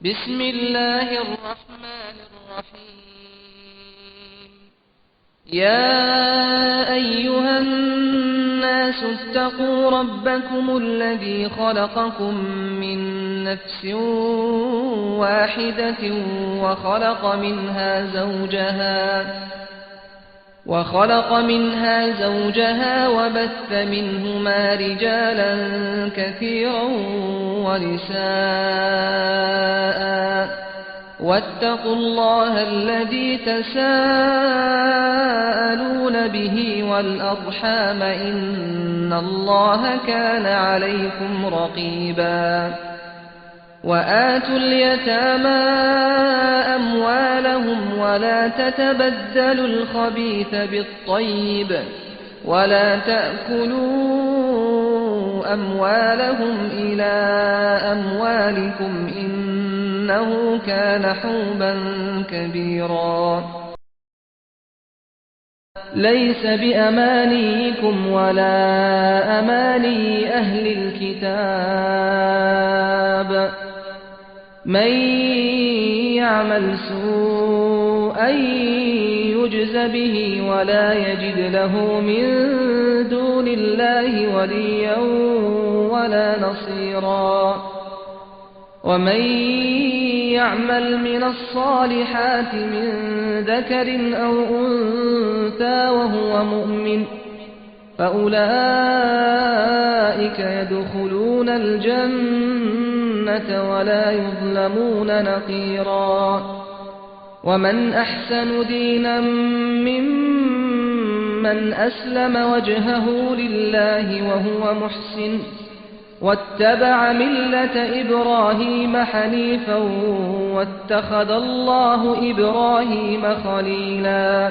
بسم الله الرحمن الرحيم. يا أيها الناس اتقوا ربكم الذي خلقكم من نفس واحدة وخلق منها زوجها وبث منهما رجالا كثيرا ونساء واتقوا الله الذي تساءلون به والأرحام إن الله كان عليكم رقيبا. وآتوا اليتامى أموالهم ولا تتبدلوا الخبيث بالطيب ولا تأكلوا أموالهم إلى أموالكم إنه كان حوبا كبيرا. ليس بأمانيكم ولا أماني أهل الكتاب من يعمل سوءا يجز به ولا يجد له من دون الله وليا ولا نصيرا. ومن يعمل من الصالحات من ذكر أو أنثى وهو مؤمن فأولئك يدخلون الجنة ولا يظلمون نقيرا. ومن أحسن دينا ممن أسلم وجهه لله وهو محسن واتبع ملة إبراهيم حنيفا واتخذ الله إبراهيم خليلا.